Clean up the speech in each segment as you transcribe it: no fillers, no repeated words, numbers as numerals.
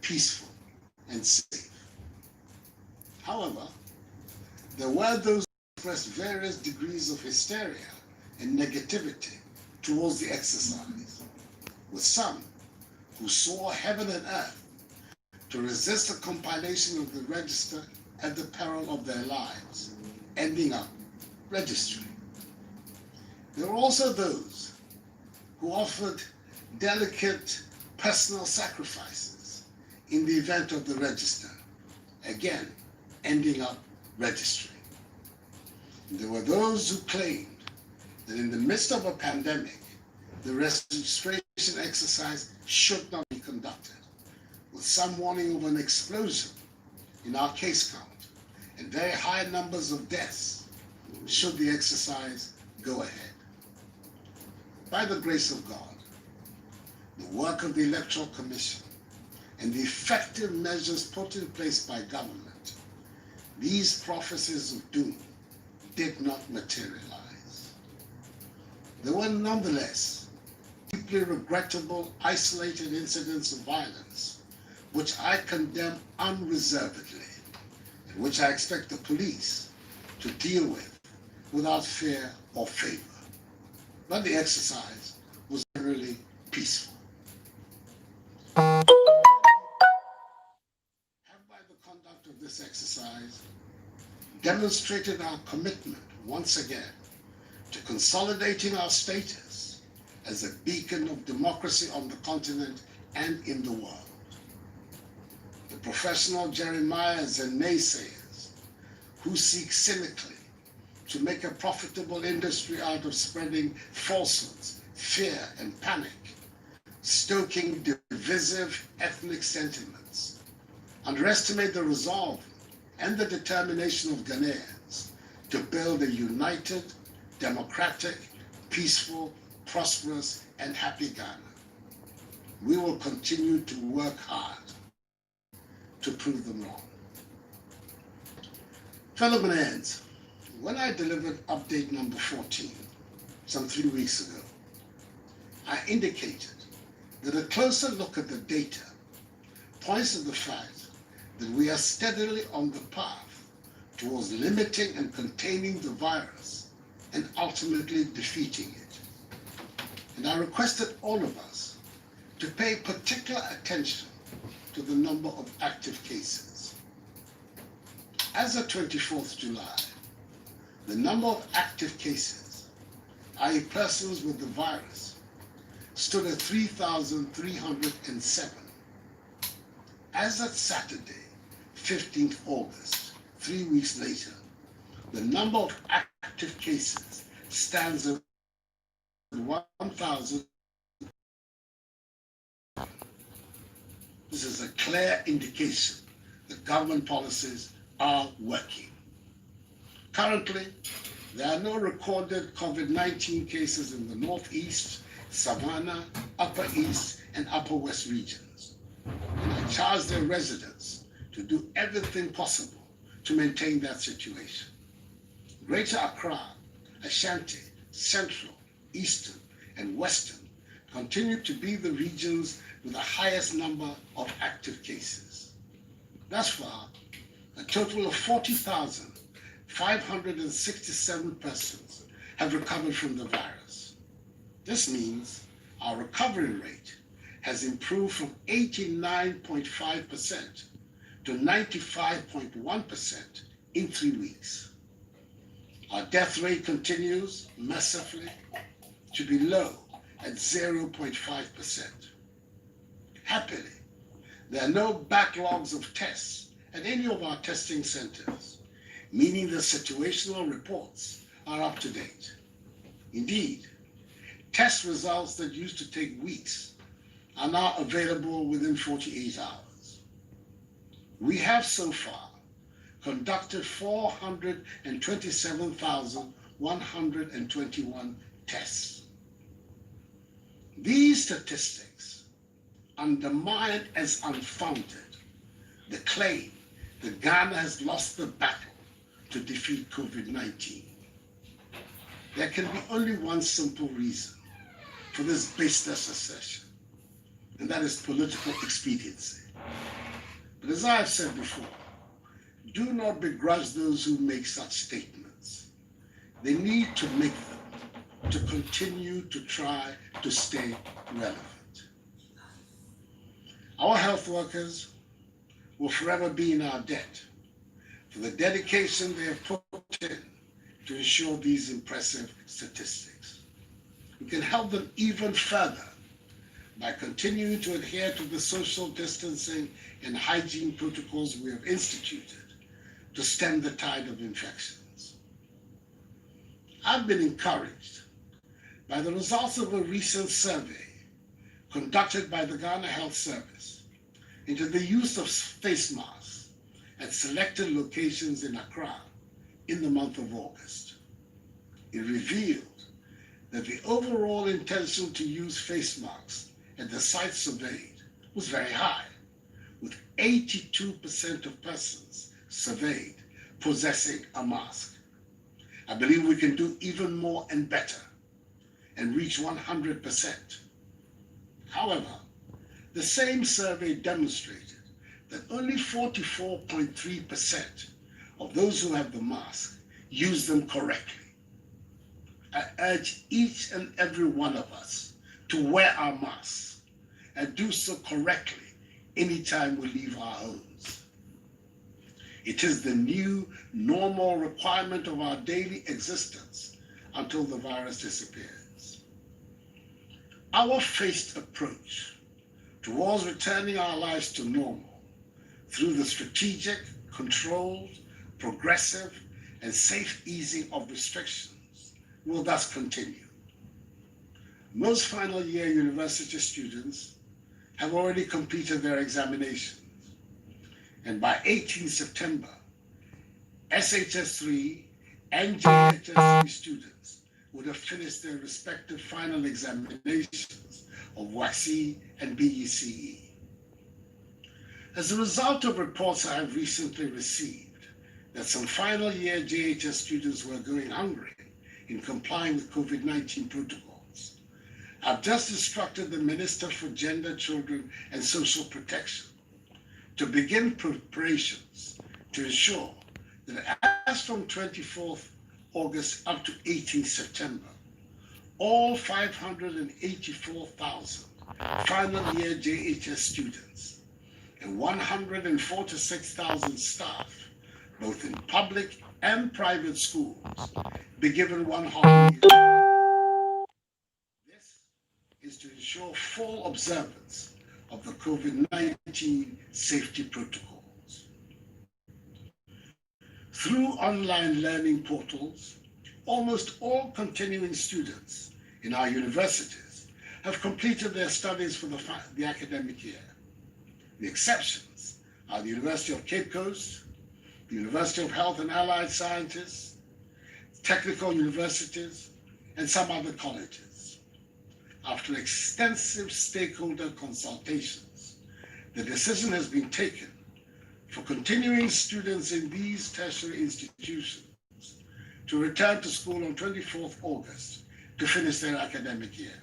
peaceful, and safe. However, there were those who expressed various degrees of hysteria and negativity towards the exercise, with some who saw heaven and earth to resist the compilation of the register at the peril of their lives, ending up registering. There were also those who offered delicate personal sacrifices in the event of the register, again ending up registering. There were those who claimed that in the midst of a pandemic, the registration exercise should not be conducted, with some warning of an explosion in our case count and very high numbers of deaths should the exercise go ahead. By the grace of God, the work of the Electoral Commission and the effective measures put in place by government, these prophecies of doom did not materialize. There were nonetheless deeply regrettable, isolated incidents of violence, which I condemn unreservedly, and which I expect the police to deal with without fear or favor. But the exercise was generally peaceful. Have by the conduct of this exercise demonstrated our commitment once again to consolidating our status as a beacon of democracy on the continent and in the world. The professional Jeremiahs and naysayers who seek cynically to make a profitable industry out of spreading falsehoods, fear, and panic, stoking divisive ethnic sentiments, underestimate the resolve and the determination of Ghanaians to build a united, democratic, peaceful, prosperous, and happy Ghana. We will continue to work hard to prove them wrong. Fellow Ghanaians, when I delivered update number 14, some 3 weeks ago, I indicated that a closer look at the data points to the fact that we are steadily on the path towards limiting and containing the virus and ultimately defeating it. And I requested all of us to pay particular attention to the number of active cases. As of 24th July, the number of active cases, i.e. persons with the virus, stood at 3,307. As of Saturday, 15th August, 3 weeks later, the number of active cases stands at 1,000. This is a clear indication that government policies are working. Currently, there are no recorded COVID-19 cases in the Northeast, Savannah, Upper East, and Upper West regions. And I charge their residents to do everything possible to maintain that situation. Greater Accra, Ashanti, Central, Eastern, and Western continue to be the regions with the highest number of active cases. Thus far, a total of 40,567 persons have recovered from the virus. This means our recovery rate has improved from 89.5% to 95.1% in 3 weeks. Our death rate continues, mercifully, to be low at 0.5%. Happily, there are no backlogs of tests at any of our testing centers, meaning the situational reports are up to date. Indeed, test results that used to take weeks are now available within 48 hours. We have so far conducted 427,121 tests. These statistics undermine as unfounded the claim that Ghana has lost the battle to defeat COVID-19. There can be only one simple reason for this baseless assertion, and that is political expediency. But as I have said before, do not begrudge those who make such statements. They need to make them to continue to try to stay relevant. Our health workers will forever be in our debt for the dedication they have put in to ensure these impressive statistics. We can help them even further by continuing to adhere to the social distancing and hygiene protocols we have instituted to stem the tide of infections. I've been encouraged by the results of a recent survey conducted by the Ghana Health Service into the use of face masks at selected locations in Accra in the month of August. It revealed that the overall intention to use face masks at the sites surveyed was very high, with 82% of persons surveyed possessing a mask. I believe we can do even more and better and reach 100%. However, the same survey demonstrated that only 44.3% of those who have the mask use them correctly. I urge each and every one of us to wear our masks and do so correctly anytime we leave our homes. It is the new normal requirement of our daily existence until the virus disappears. Our phased approach towards returning our lives to normal through the strategic, controlled, progressive, and safe easing of restrictions will thus continue. Most final year university students have already completed their examinations, and by 18 September, SHS3 and JHS3 students would have finished their respective final examinations of WASI and BECE. As a result of reports I have recently received that some final year JHS students were going hungry in complying with COVID-19 protocols, I've just instructed the Minister for Gender, Children and Social Protection to begin preparations to ensure that as from 24th August up to 18th September, all 584,000 final year JHS students and 146,000 staff, both in public and private schools, be given one holiday. This is to ensure full observance of the COVID-19 safety protocols. Through online learning portals, almost all continuing students in our universities have completed their studies for the academic year. The exceptions are the University of Cape Coast, the University of Health and Allied Sciences, technical universities, and some other colleges. After extensive stakeholder consultations, the decision has been taken for continuing students in these tertiary institutions to return to school on 24th August to finish their academic year.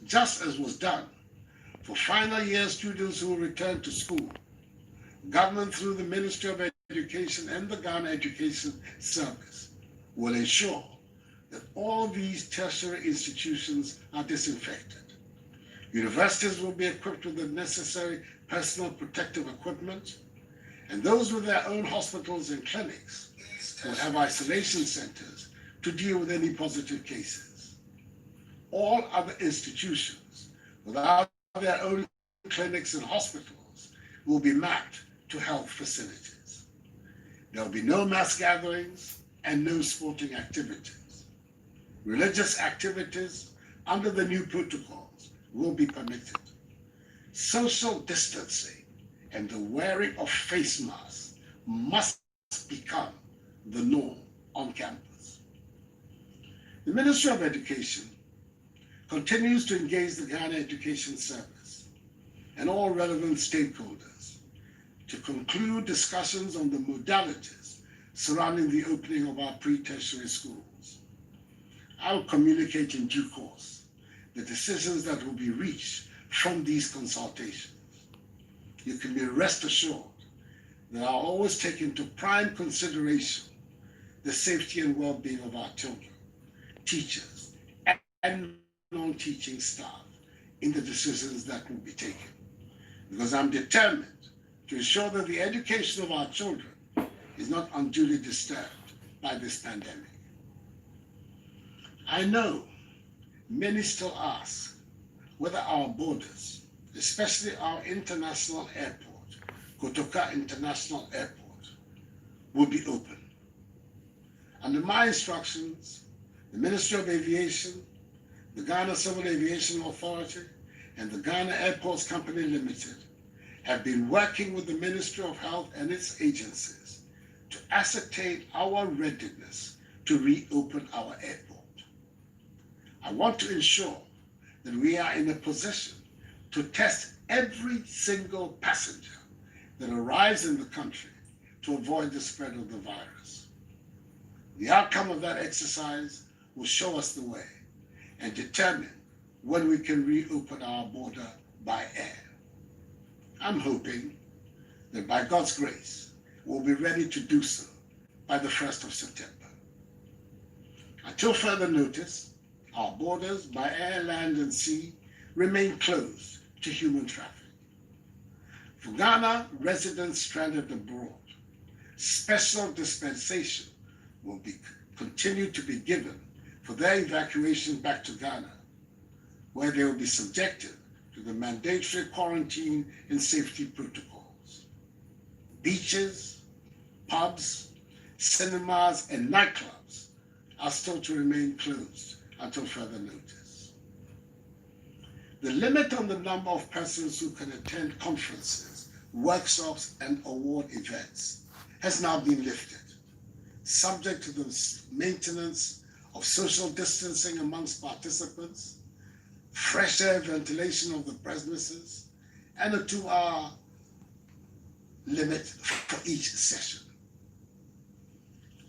Just as was done for final year students who return to school, government through the Ministry of Education and the Ghana Education Service will ensure that all these tertiary institutions are disinfected. Universities will be equipped with the necessary personal protective equipment, and those with their own hospitals and clinics will have isolation centers to deal with any positive cases. All other institutions without their own clinics and hospitals will be mapped to health facilities. There will be no mass gatherings and no sporting activities. Religious activities under the new protocols will be permitted. Social distancing and the wearing of face masks must become the norm on campus. The Ministry of Education continues to engage the Ghana Education Service and all relevant stakeholders to conclude discussions on the modalities surrounding the opening of our pre-tertiary schools. I will communicate in due course the decisions that will be reached from these consultations. you can be rest assured that I'll always take into prime consideration the safety and well-being of our children, teachers, and non-teaching staff in the decisions that will be taken. Because I'm determined to ensure that the education of our children is not unduly disturbed by this pandemic. I know many still ask whether our borders, especially our international airport, Kotoka International Airport, will be open. Under my instructions, the Ministry of Aviation, the Ghana Civil Aviation Authority, and the Ghana Airports Company Limited have been working with the Ministry of Health and its agencies to ascertain our readiness to reopen our airport. I want to ensure that we are in a position to test every single passenger that arrives in the country to avoid the spread of the virus. The outcome of that exercise will show us the way and determine when we can reopen our border by air. I'm hoping that by God's grace, we'll be ready to do so by the 1st of September. Until further notice, our borders by air, land, and sea remain closed to human traffic. For Ghana residents stranded abroad, special dispensation will continue to be given for their evacuation back to Ghana, where they will be subjected to the mandatory quarantine and safety protocols. Beaches, pubs, cinemas, and nightclubs are still to remain closed until further notice. The limit on the number of persons who can attend conferences, workshops, and award events has now been lifted, subject to the maintenance of social distancing amongst participants, fresh air ventilation of the premises, and a 2-hour limit for each session.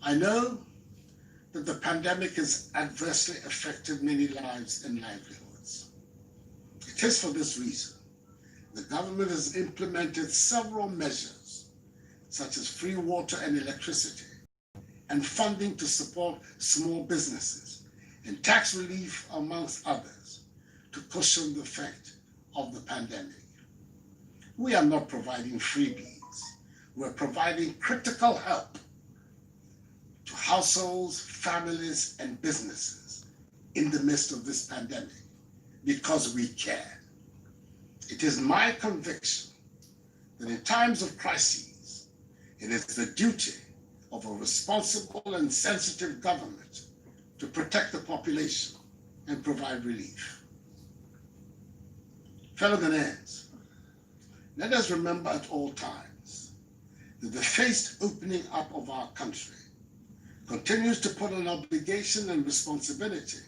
I know that the pandemic has adversely affected many lives and livelihoods. It is for this reason the government has implemented several measures, such as free water and electricity, and funding to support small businesses, and tax relief, amongst others, to cushion the effect of the pandemic. We are not providing freebies. We're providing critical help to households, families, and businesses in the midst of this pandemic because we care. It is my conviction that in times of crises, it is the duty of a responsible and sensitive government to protect the population and provide relief. Fellow Ghanaians, let us remember at all times that the phased opening up of our country continues to put an obligation and responsibility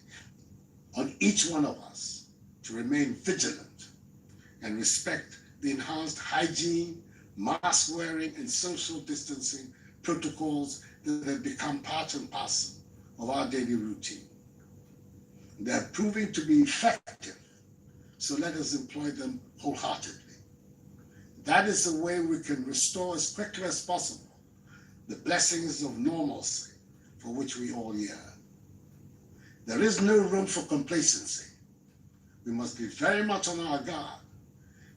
on each one of us to remain vigilant and respect the enhanced hygiene, mask wearing, and social distancing protocols that have become part and parcel of our daily routine. They are proving to be effective, so let us employ them wholeheartedly. That is the way we can restore as quickly as possible the blessings of normalcy for which we all yearn. There is no room for complacency. We must be very much on our guard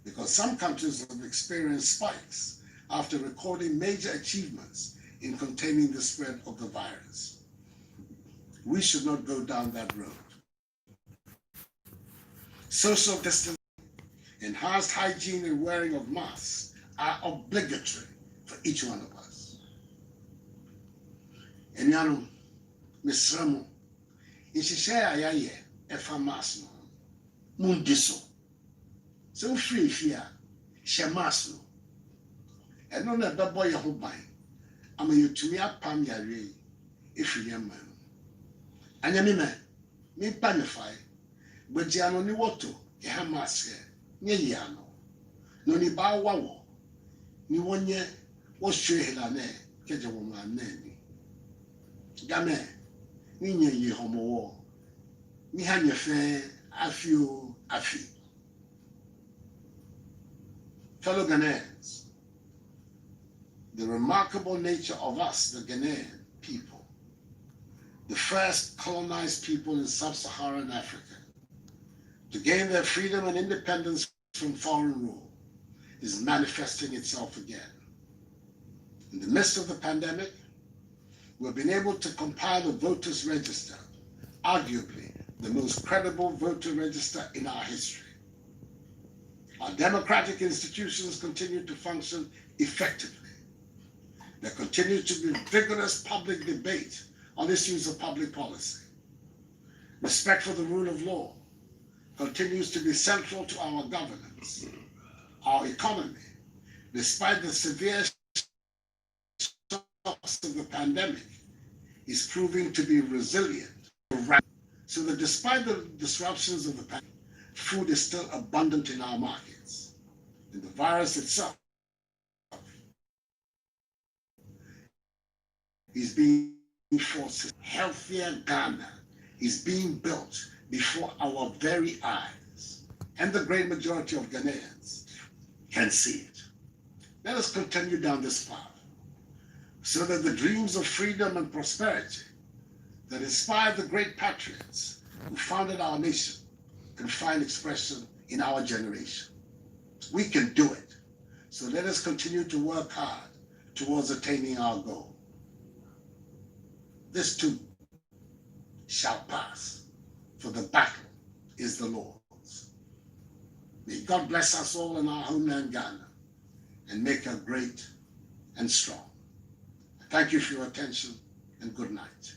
because some countries have experienced spikes after recording major achievements in containing the spread of the virus. We should not go down that road. Social distancing, enhanced hygiene, and wearing of masks are obligatory for each one of us. Enyano, Misramo, Ishishaya Yaye, Efa Masno, Mundiso. So free fear, Shamasno. And on a double Yahubai, I'm a Utumia Pam Yari, if you young man. And Yamima, me panify, but Jano ni wato, Yahamaske, Nyano. No ni ba wawo, ni wonye, was Shehilane, Kejawoma Nani. Game, Ninya ye homo, Nihanya fe, Afio, Afi. Fellow Ghanaians, the remarkable nature of us, the Ghanaian people, the first colonized people in sub-Saharan Africa, to gain their freedom and independence from foreign rule, is manifesting itself again. In the midst of the pandemic, we've been able to compile a voters register, arguably the most credible voter register in our history. Our democratic institutions continue to function effectively. There continues to be vigorous public debate on issues of public policy. Respect for the rule of law continues to be central to our governance. Our economy, despite the severe shocks of the pandemic, is proving to be resilient. So that despite the disruptions of the pandemic, food is still abundant in our markets. And the virus itself is being forced. Healthier Ghana is being built before our very eyes, and the great majority of Ghanaians can see it. Let us continue down this path so that the dreams of freedom and prosperity that inspired the great patriots who founded our nation can find expression in our generation. We can do it. So let us continue to work hard towards attaining our goal. This too shall pass, for the battle is the Lord's. May God bless us all in our homeland Ghana and make her great and strong. Thank you for your attention and good night.